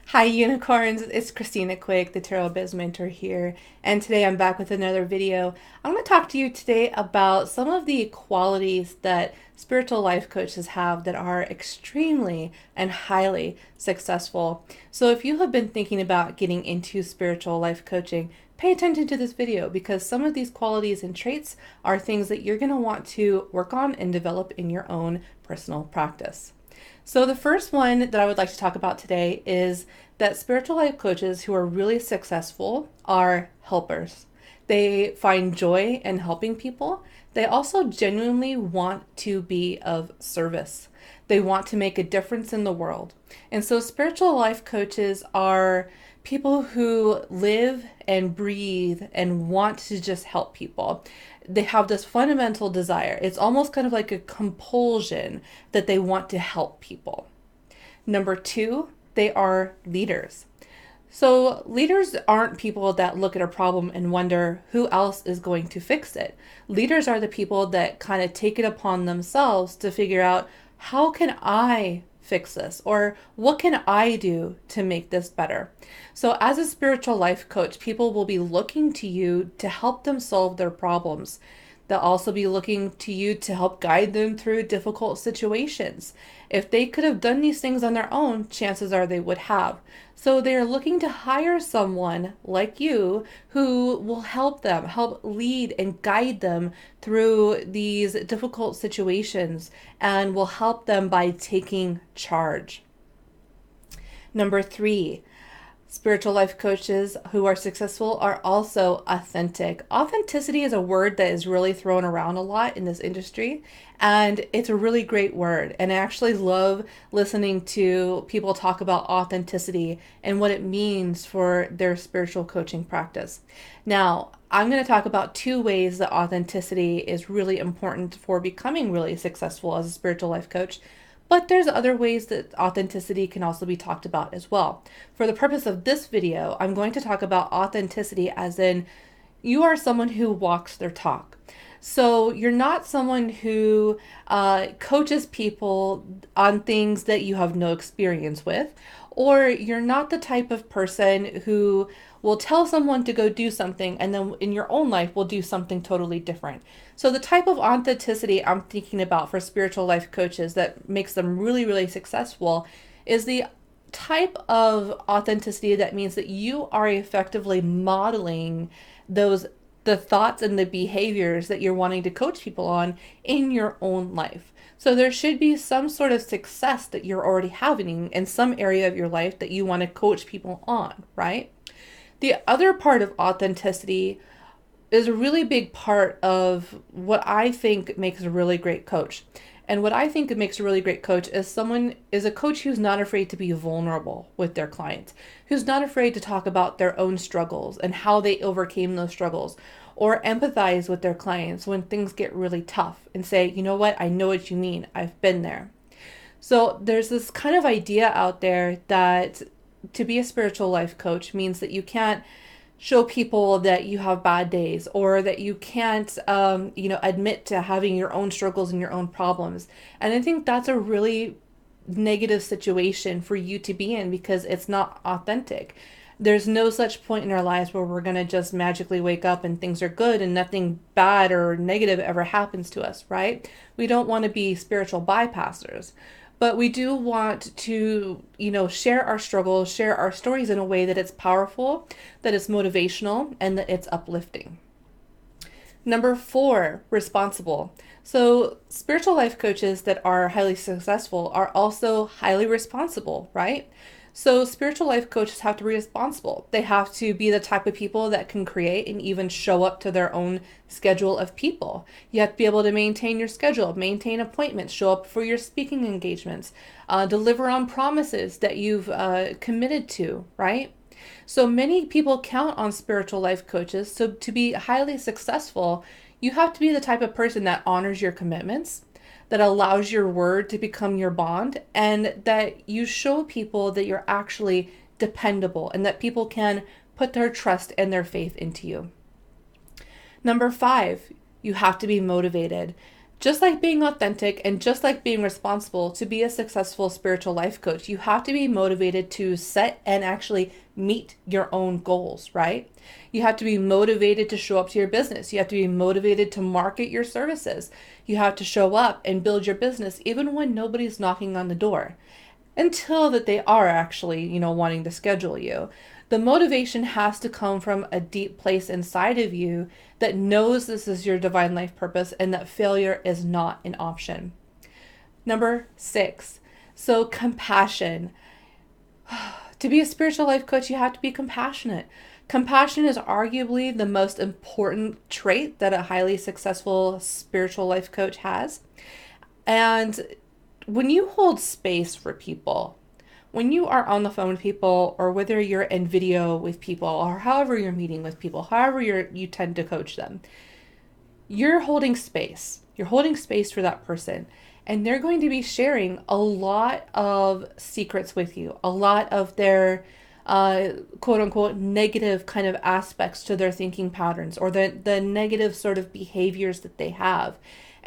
Hi unicorns, it's Christina Quake, the Tarot Biz Mentor here, and today I'm back with another video. I'm going to talk to you today about some of the qualities that spiritual life coaches have that are extremely and highly successful. So if you have been thinking about getting into spiritual life coaching, pay attention to this video because some of these qualities and traits are things that you're going to want to work on and develop in your own personal practice. So the first one that I would like to talk about today is that spiritual life coaches who are really successful are helpers. They find joy in helping people. They also genuinely want to be of service. They want to make a difference in the world. And so spiritual life coaches are people who live and breathe and want to just help people. They have this fundamental desire. It's almost kind of like a compulsion that they want to help people. Number two, they are leaders. So leaders aren't people that look at a problem and wonder who else is going to fix it. Leaders are the people that kind of take it upon themselves to figure out, how can I fix this? Or what can I do to make this better? So as a spiritual life coach, people will be looking to you to help them solve their problems. They'll also be looking to you to help guide them through difficult situations. If they could have done these things on their own, chances are they would have. So they're looking to hire someone like you who will help them, help lead and guide them through these difficult situations and will help them by taking charge. Number three, spiritual life coaches who are successful are also authentic. Authenticity is a word that is really thrown around a lot in this industry, and it's a really great word. And I actually love listening to people talk about authenticity and what it means for their spiritual coaching practice. Now, I'm going to talk about two ways that authenticity is really important for becoming really successful as a spiritual life coach. But there's other ways that authenticity can also be talked about as well. For the purpose of this video, I'm going to talk about authenticity as in you are someone who walks their talk. So you're not someone who coaches people on things that you have no experience with, or you're not the type of person who will tell someone to go do something and then in your own life will do something totally different. So the type of authenticity I'm thinking about for spiritual life coaches that makes them really, really successful is the type of authenticity that means that you are effectively modeling the thoughts and the behaviors that you're wanting to coach people on in your own life. So there should be some sort of success that you're already having in some area of your life that you want to coach people on, right? The other part of authenticity is a really big part of what I think makes a really great coach. And what I think makes a really great coach is a coach who's not afraid to be vulnerable with their clients, who's not afraid to talk about their own struggles and how they overcame those struggles, or empathize with their clients when things get really tough and say, you know what, I know what you mean. I've been there. So there's this kind of idea out there that to be a spiritual life coach means that you can't show people that you have bad days or that you can't, admit to having your own struggles and your own problems. And I think that's a really negative situation for you to be in because it's not authentic. There's no such point in our lives where we're going to just magically wake up and things are good and nothing bad or negative ever happens to us, right? We don't want to be spiritual bypassers. But we do want to, share our struggles, share our stories in a way that it's powerful, that it's motivational, and that it's uplifting. Number four, responsible. So spiritual life coaches that are highly successful are also highly responsible, right? So spiritual life coaches have to be responsible. They have to be the type of people that can create and even show up to their own schedule of people. You have to be able to maintain your schedule, maintain appointments, show up for your speaking engagements, deliver on promises that you've committed to, right? So many people count on spiritual life coaches. So to be highly successful, you have to be the type of person that honors your commitments, that allows your word to become your bond, and that you show people that you're actually dependable and that people can put their trust and their faith into you. Number five, you have to be motivated. Just like being authentic and just like being responsible, to be a successful spiritual life coach, you have to be motivated to set and actually meet your own goals, right? You have to be motivated to show up to your business. You have to be motivated to market your services. You have to show up and build your business even when nobody's knocking on the door, until that they are actually, wanting to schedule you. The motivation has to come from a deep place inside of you that knows this is your divine life purpose and that failure is not an option. Number 6, so compassion. To be a spiritual life coach, you have to be compassionate. Compassion is arguably the most important trait that a highly successful spiritual life coach has. And when you hold space for people, when you are on the phone with people, or whether you're in video with people, or however you're meeting with people, however you tend to coach them, you're holding space. You're holding space for that person. And they're going to be sharing a lot of secrets with you, a lot of their quote unquote negative kind of aspects to their thinking patterns, or the negative sort of behaviors that they have.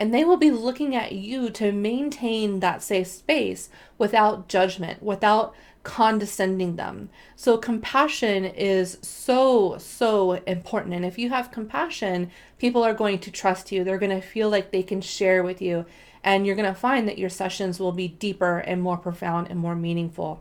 And they will be looking at you to maintain that safe space without judgment, without condescending them. So compassion is so, so important. And if you have compassion, people are going to trust you. They're going to feel like they can share with you. And you're going to find that your sessions will be deeper and more profound and more meaningful.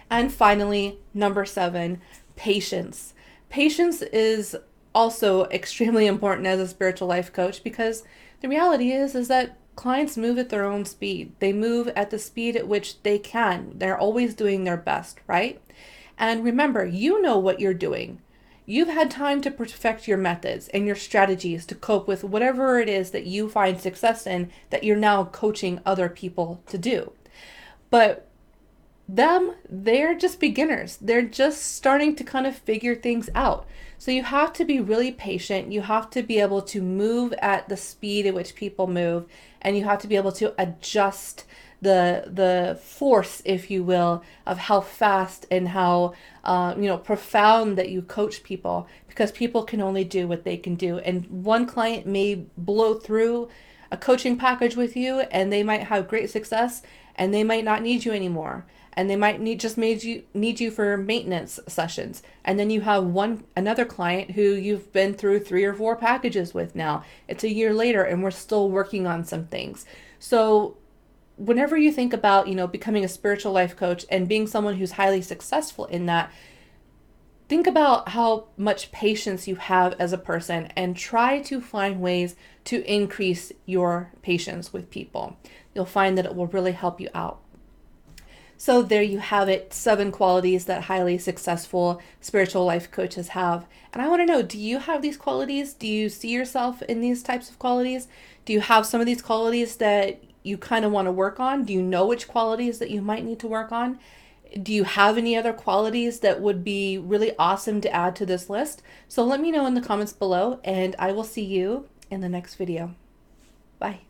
And finally, number 7, patience. Patience is also extremely important as a spiritual life coach, because the reality is that clients move at their own speed. They move at the speed at which they can. They're always doing their best, right? And remember, you know what you're doing. You've had time to perfect your methods and your strategies to cope with whatever it is that you find success in that you're now coaching other people to do. But they're just beginners. They're just starting to kind of figure things out. So you have to be really patient. You have to be able to move at the speed at which people move, and you have to be able to adjust the force, if you will, of how fast and how profound that you coach people, because people can only do what they can do. And one client may blow through a coaching package with you, and they might have great success, and they might not need you anymore. And they might need you for maintenance sessions. And then you have another client who you've been through 3 or 4 packages with now. It's a year later and we're still working on some things. So whenever you think about, becoming a spiritual life coach and being someone who's highly successful in that, think about how much patience you have as a person and try to find ways to increase your patience with people. You'll find that it will really help you out. So there you have it, 7 qualities that highly successful spiritual life coaches have. And I want to know, do you have these qualities? Do you see yourself in these types of qualities? Do you have some of these qualities that you kind of want to work on? Do you know which qualities that you might need to work on? Do you have any other qualities that would be really awesome to add to this list? So let me know in the comments below, and I will see you in the next video. Bye.